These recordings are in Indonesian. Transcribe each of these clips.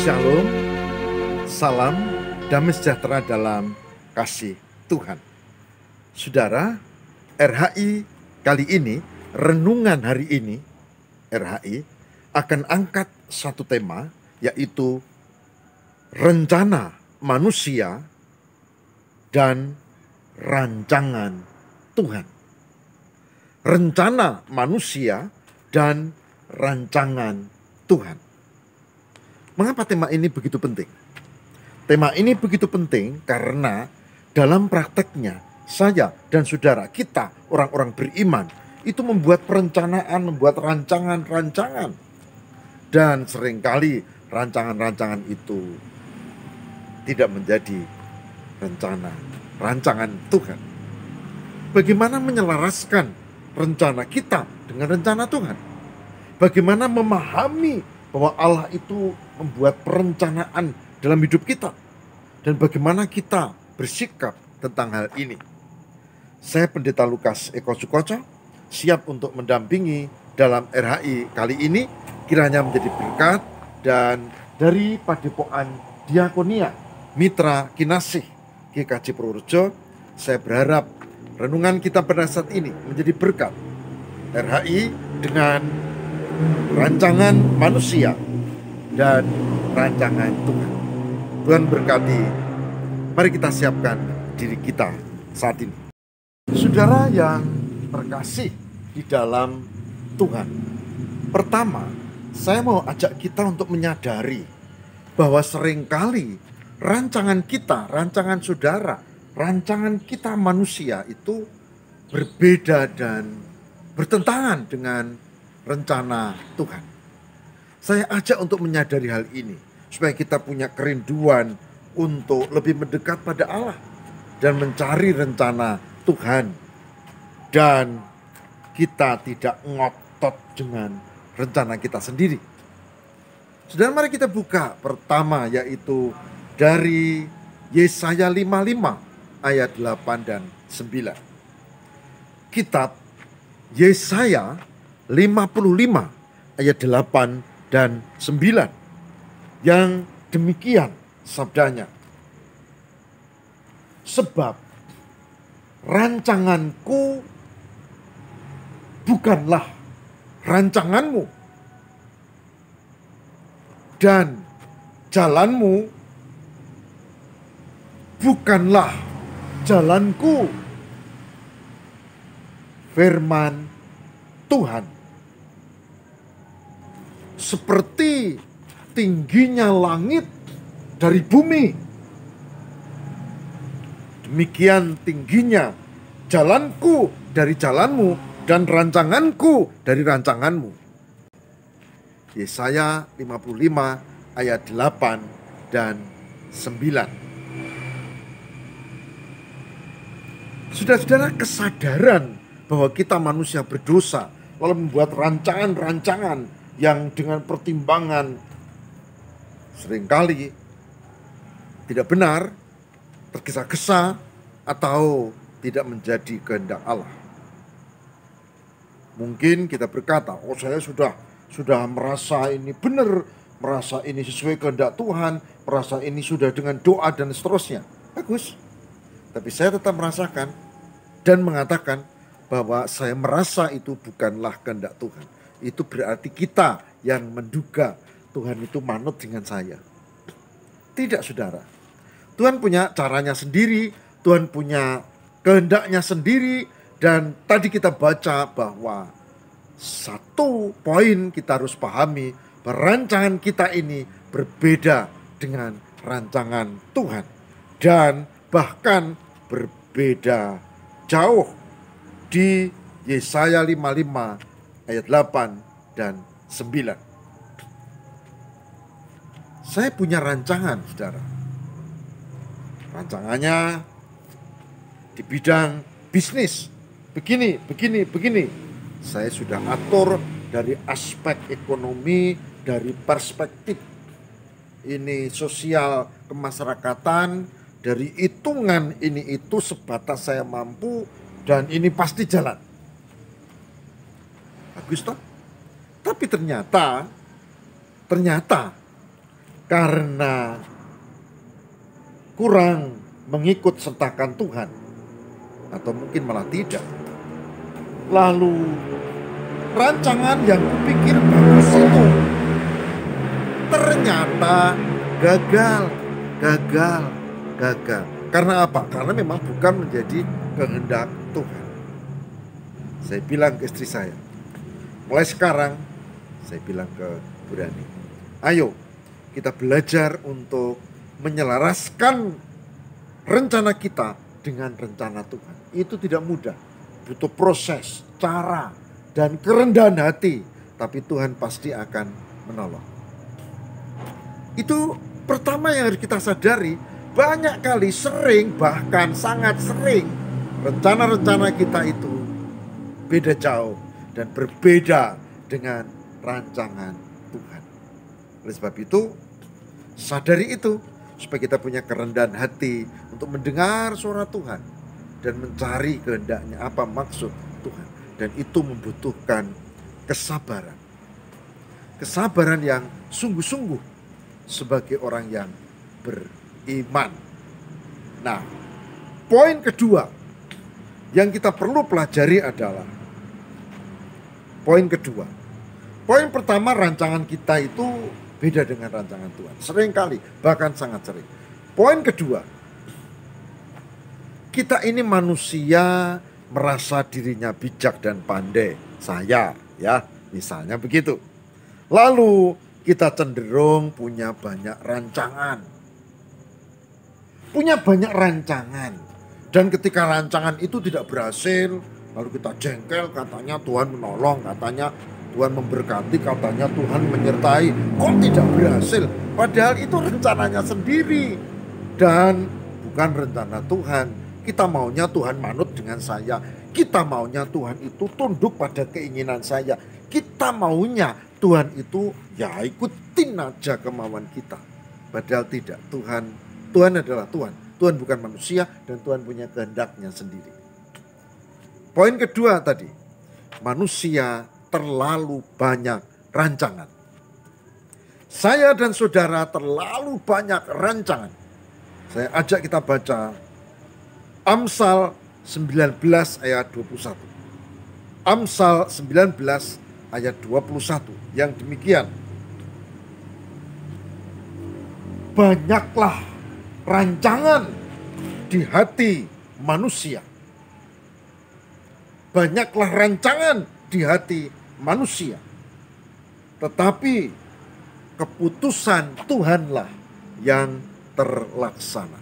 Shalom, salam, damai sejahtera dalam kasih Tuhan. Saudara, RHI kali ini, renungan hari ini, RHI akan angkat satu tema, yaitu rencana manusia dan rancangan Tuhan. Rencana manusia dan rancangan Tuhan. Mengapa tema ini begitu penting? Tema ini begitu penting karena dalam prakteknya saya dan saudara kita, orang-orang beriman, itu membuat perencanaan, membuat rancangan-rancangan. Dan seringkali rancangan-rancangan itu tidak menjadi rancangan Tuhan. Bagaimana menyelaraskan rencana kita dengan rencana Tuhan? Bagaimana memahami bahwa Allah itu membuat perencanaan dalam hidup kita, dan bagaimana kita bersikap tentang hal ini. Saya Pendeta Lukas Eko Sukoco, siap untuk mendampingi dalam RHI kali ini, kiranya menjadi berkat. Dan dari Padepokan Diakonia Mitra Kinasih GKJ Purworejo, saya berharap renungan kita pada saat ini menjadi berkat. RHI dengan rancangan manusia dan rancangan Tuhan. Tuhan berkati. Mari kita siapkan diri kita saat ini. Saudara yang terkasih di dalam Tuhan, pertama, saya mau ajak kita untuk menyadari bahwa seringkali rancangan kita, rancangan saudara, rancangan kita manusia itu berbeda dan bertentangan dengan rencana Tuhan. Saya ajak untuk menyadari hal ini, supaya kita punya kerinduan untuk lebih mendekat pada Allah dan mencari rencana Tuhan, dan kita tidak ngotot dengan rencana kita sendiri. Saudara, mari kita buka pertama, yaitu dari Yesaya 55 ayat 8 dan 9. Kitab Yesaya 55 ayat 8 dan 9 yang demikian sabdanya. Sebab rancanganku bukanlah rancanganmu, dan jalanmu bukanlah jalanku, firman Tuhan. Seperti tingginya langit dari bumi, demikian tingginya jalanku dari jalanmu dan rancanganku dari rancanganmu. Yesaya 55 ayat 8 dan 9. Saudara-saudara, kesadaran bahwa kita manusia berdosa, lalu membuat rancangan-rancangan yang dengan pertimbangan seringkali tidak benar, tergesa-gesa, atau tidak menjadi kehendak Allah. Mungkin kita berkata, oh saya sudah merasa ini benar, merasa ini sesuai kehendak Tuhan, merasa ini sudah dengan doa dan seterusnya. Bagus. Tapi saya tetap merasakan dan mengatakan bahwa saya merasa itu bukanlah kehendak Tuhan. Itu berarti kita yang menduga Tuhan itu manut dengan saya. Tidak, saudara. Tuhan punya caranya sendiri, Tuhan punya kehendaknya sendiri. Dan tadi kita baca bahwa satu poin kita harus pahami, bahwa rancangan kita ini berbeda dengan rancangan Tuhan. Dan bahkan berbeda jauh. Di Yesaya 55 ayat 8 dan 9. Saya punya rancangan, saudara. Rancangannya di bidang bisnis. Begini. Saya sudah atur dari aspek ekonomi, dari perspektif ini sosial kemasyarakatan, dari hitungan ini itu sebatas saya mampu, dan ini pasti jalan. Bagus toh? Tapi ternyata karena kurang mengikut sertakan Tuhan, atau mungkin malah tidak. Lalu rancangan yang kupikir bagus itu ternyata gagal. Karena apa? Karena memang bukan menjadi kehendak Tuhan. Saya bilang ke istri saya, mulai sekarang saya bilang ke Bu Rani, ayo kita belajar untuk menyelaraskan rencana kita dengan rencana Tuhan. Itu tidak mudah, butuh proses, cara, dan kerendahan hati. Tapi Tuhan pasti akan menolong. Itu pertama yang harus kita sadari. Banyak kali, sering, bahkan sangat sering, rencana-rencana kita itu beda jauh dan berbeda dengan rancangan Tuhan. Oleh sebab itu, sadari itu supaya kita punya kerendahan hati untuk mendengar suara Tuhan dan mencari kehendaknya, apa maksud Tuhan. Dan itu membutuhkan kesabaran. Kesabaran yang sungguh-sungguh sebagai orang yang beriman. Nah, poin kedua yang kita perlu pelajari adalah poin kedua. Poin pertama, rancangan kita itu beda dengan rancangan Tuhan. Seringkali, bahkan sangat sering. Poin kedua, kita ini manusia merasa dirinya bijak dan pandai. Saya, ya, misalnya begitu. Lalu kita cenderung punya banyak rancangan. Dan ketika rancangan itu tidak berhasil, lalu kita jengkel, katanya Tuhan menolong, katanya Tuhan memberkati, katanya Tuhan menyertai. Kok tidak berhasil? Padahal itu rencananya sendiri dan bukan rencana Tuhan. Kita maunya Tuhan manut dengan saya. Kita maunya Tuhan itu tunduk pada keinginan saya. Kita maunya Tuhan itu ya ikutin aja kemauan kita. Padahal tidak. Tuhan adalah Tuhan. Tuhan bukan manusia dan Tuhan punya kehendaknya sendiri. Poin kedua tadi, manusia terlalu banyak rancangan. Saya dan saudara terlalu banyak rancangan. Saya ajak kita baca Amsal 19 ayat 21. Amsal 19 ayat 21 yang demikian. Banyaklah rancangan di hati manusia. Banyaklah rancangan di hati manusia. Tetapi keputusan Tuhanlah yang terlaksana.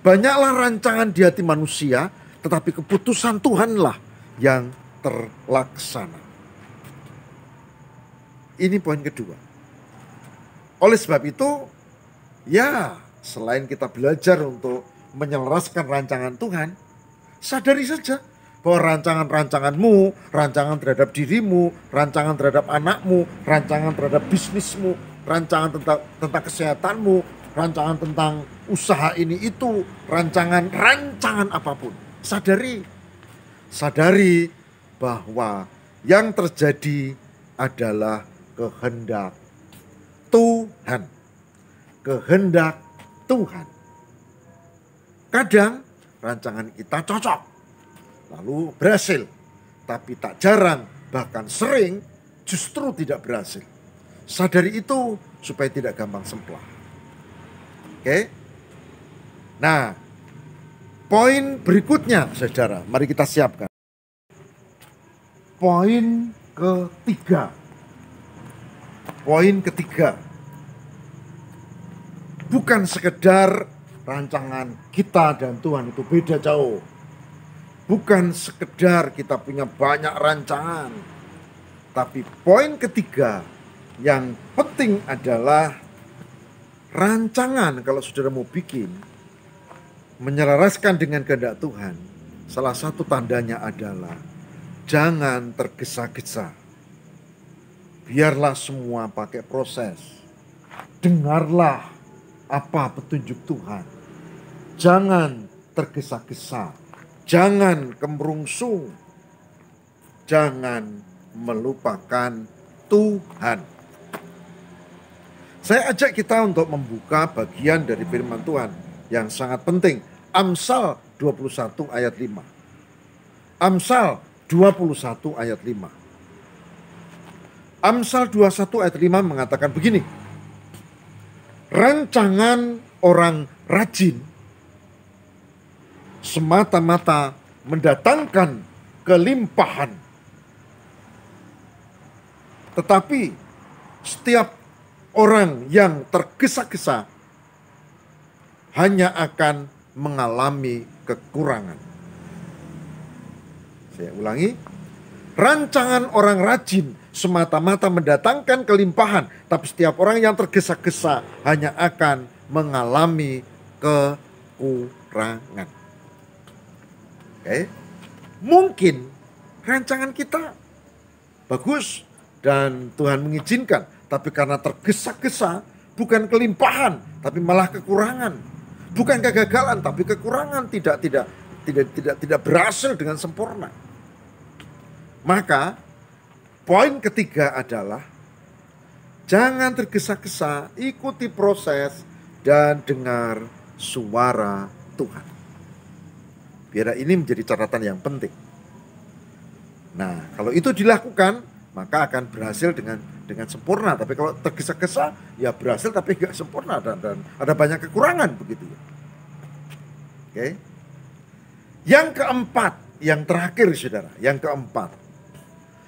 Banyaklah rancangan di hati manusia, tetapi keputusan Tuhanlah yang terlaksana. Ini poin kedua. Oleh sebab itu, ya, selain kita belajar untuk menyelaraskan rancangan Tuhan, sadari saja bahwa rancangan-rancanganmu, rancangan terhadap dirimu, rancangan terhadap anakmu, rancangan terhadap bisnismu, rancangan tentang kesehatanmu, rancangan tentang usaha ini itu, rancangan apapun. Sadari bahwa yang terjadi adalah kehendak Tuhan. Kehendak Tuhan. Kadang rancangan kita cocok, lalu berhasil. Tapi tak jarang, bahkan sering justru tidak berhasil. Sadari itu supaya tidak gampang semplah. Oke? Nah, poin berikutnya, saudara, mari kita siapkan. Poin ketiga. Bukan sekedar rancangan kita dan Tuhan itu beda jauh. Bukan sekedar kita punya banyak rancangan. Tapi poin ketiga yang penting adalah rancangan kalau saudara mau bikin, menyelaraskan dengan kehendak Tuhan. Salah satu tandanya adalah jangan tergesa-gesa. Biarlah semua pakai proses. Dengarlah apa petunjuk Tuhan. Jangan tergesa-gesa. Jangan kemerungsung. Jangan melupakan Tuhan. Saya ajak kita untuk membuka bagian dari firman Tuhan yang sangat penting. Amsal 21 ayat 5. Amsal 21 ayat 5. Amsal 21 ayat 5 mengatakan begini. Rancangan orang rajin semata-mata mendatangkan kelimpahan. Tetapi setiap orang yang tergesa-gesa hanya akan mengalami kekurangan. Saya ulangi. Rancangan orang rajin semata-mata mendatangkan kelimpahan, tapi setiap orang yang tergesa-gesa hanya akan mengalami kekurangan. Oke. Mungkin rancangan kita bagus dan Tuhan mengizinkan, tapi karena tergesa-gesa, bukan kelimpahan, tapi malah kekurangan. Bukan kegagalan, tapi kekurangan, tidak berhasil dengan sempurna. Maka poin ketiga adalah jangan tergesa-gesa, ikuti proses dan dengar suara Tuhan. Biar ini menjadi catatan yang penting. Nah, kalau itu dilakukan, maka akan berhasil dengan sempurna. Tapi kalau tergesa-gesa, ya berhasil tapi nggak sempurna dan ada banyak kekurangan begitu ya. Oke. Yang keempat, yang terakhir saudara, yang keempat.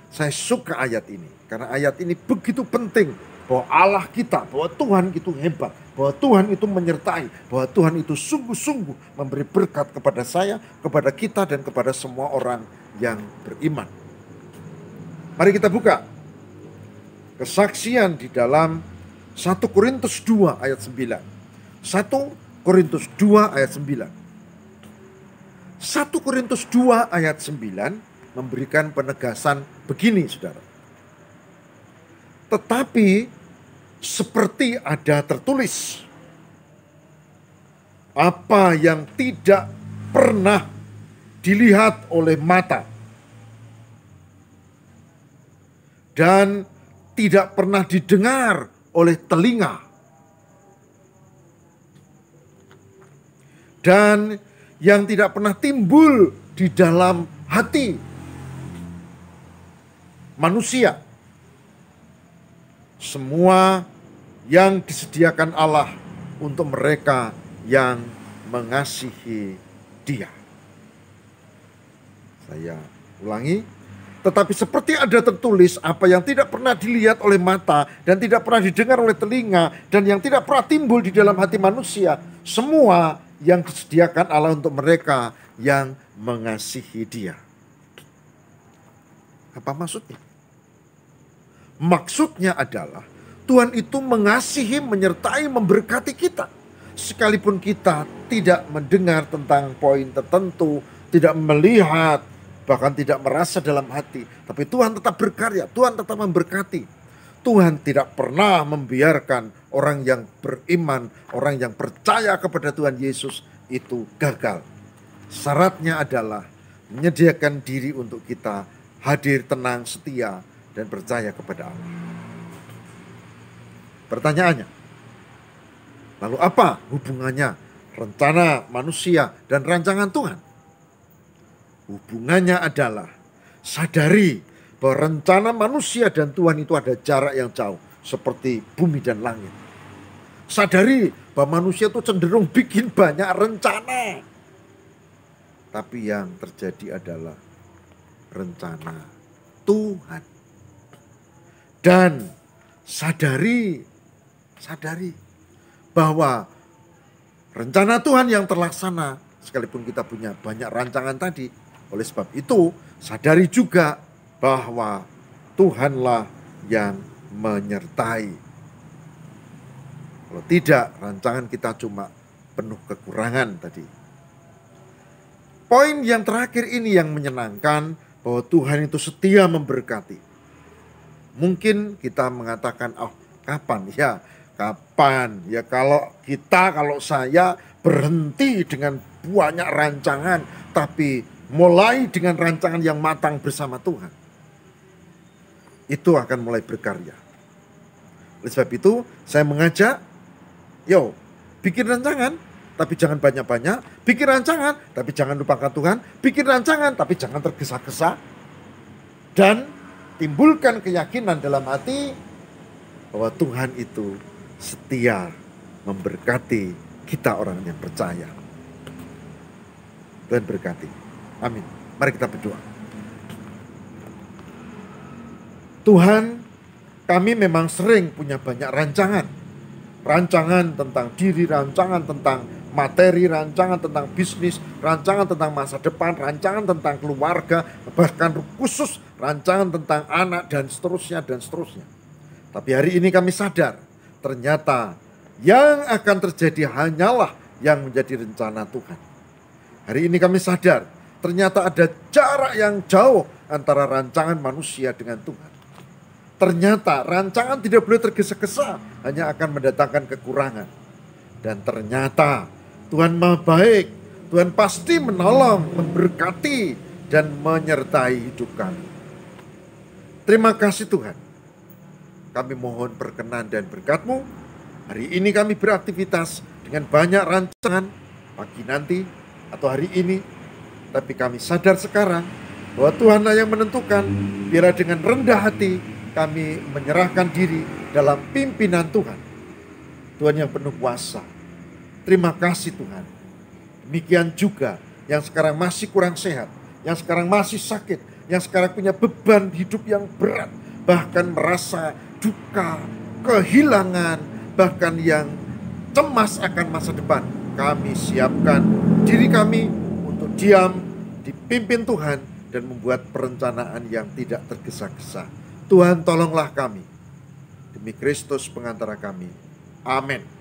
Saya suka ayat ini karena ayat ini begitu penting bahwa Allah kita, bahwa Tuhan itu hebat, bahwa Tuhan itu menyertai, bahwa Tuhan itu sungguh-sungguh memberi berkat kepada saya, kepada kita dan kepada semua orang yang beriman. Mari kita buka kesaksian di dalam 1 Korintus 2 ayat 9. 1 Korintus 2 ayat 9. 1 Korintus 2 ayat 9 memberikan penegasan begini, saudara. Tetapi seperti ada tertulis, apa yang tidak pernah dilihat oleh mata dan tidak pernah didengar oleh telinga dan yang tidak pernah timbul di dalam hati manusia, semua yang disediakan Allah untuk mereka yang mengasihi Dia. Saya ulangi, tetapi seperti ada tertulis, apa yang tidak pernah dilihat oleh mata dan tidak pernah didengar oleh telinga dan yang tidak pernah timbul di dalam hati manusia, semua yang disediakan Allah untuk mereka yang mengasihi Dia. Apa maksudnya? Maksudnya adalah Tuhan itu mengasihi, menyertai, memberkati kita. Sekalipun kita tidak mendengar tentang poin tertentu, tidak melihat, bahkan tidak merasa dalam hati. Tapi Tuhan tetap berkarya, Tuhan tetap memberkati. Tuhan tidak pernah membiarkan orang yang beriman, orang yang percaya kepada Tuhan Yesus itu gagal. Syaratnya adalah menyediakan diri untuk kita hadir, tenang, setia, dan percaya kepada Allah. Pertanyaannya, lalu apa hubungannya rencana manusia dan rancangan Tuhan? Hubungannya adalah sadari bahwa rencana manusia dan Tuhan itu ada jarak yang jauh, seperti bumi dan langit. Sadari bahwa manusia itu cenderung bikin banyak rencana, tapi yang terjadi adalah rencana Tuhan. Dan sadari bahwa rencana Tuhan yang terlaksana, sekalipun kita punya banyak rancangan tadi. Oleh sebab itu, sadari juga bahwa Tuhanlah yang menyertai. Kalau tidak, rancangan kita cuma penuh kekurangan tadi. Poin yang terakhir ini yang menyenangkan, bahwa Tuhan itu setia memberkati. Mungkin kita mengatakan, oh kapan? Ya kapan? Ya kalau saya berhenti dengan banyak rancangan, tapi mulai dengan rancangan yang matang bersama Tuhan, itu akan mulai berkarya. Oleh sebab itu, saya mengajak, bikin rancangan, tapi jangan banyak-banyak. Bikin rancangan, tapi jangan lupakan Tuhan. Bikin rancangan, tapi jangan tergesa-gesa. Dan timbulkan keyakinan dalam hati bahwa Tuhan itu setia memberkati kita orang yang percaya. Tuhan berkati. Amin. Mari kita berdoa. Tuhan, kami memang sering punya banyak rancangan. Rancangan tentang diri, rancangan tentang materi, rancangan tentang bisnis, rancangan tentang masa depan, rancangan tentang keluarga, bahkan khusus rancangan tentang anak dan seterusnya dan seterusnya. Tapi hari ini kami sadar, ternyata yang akan terjadi hanyalah yang menjadi rencana Tuhan. Hari ini kami sadar, ternyata ada jarak yang jauh antara rancangan manusia dengan Tuhan. Ternyata rancangan tidak boleh tergesa-gesa, hanya akan mendatangkan kekurangan. Dan ternyata Tuhan Maha Baik, Tuhan pasti menolong, memberkati, dan menyertai hidup kami. Terima kasih Tuhan. Kami mohon perkenan dan berkat-Mu. Hari ini kami beraktivitas dengan banyak rancangan pagi nanti atau hari ini. Tapi kami sadar sekarang bahwa Tuhanlah yang menentukan. Biarlah dengan rendah hati kami menyerahkan diri dalam pimpinan Tuhan. Tuhan yang penuh kuasa. Terima kasih Tuhan. Demikian juga yang sekarang masih kurang sehat, yang sekarang masih sakit, yang sekarang punya beban hidup yang berat, bahkan merasa duka, kehilangan, bahkan yang cemas akan masa depan. Kami siapkan diri kami untuk diam, dipimpin Tuhan, dan membuat perencanaan yang tidak tergesa-gesa. Tuhan tolonglah kami. Demi Kristus pengantara kami. Amin.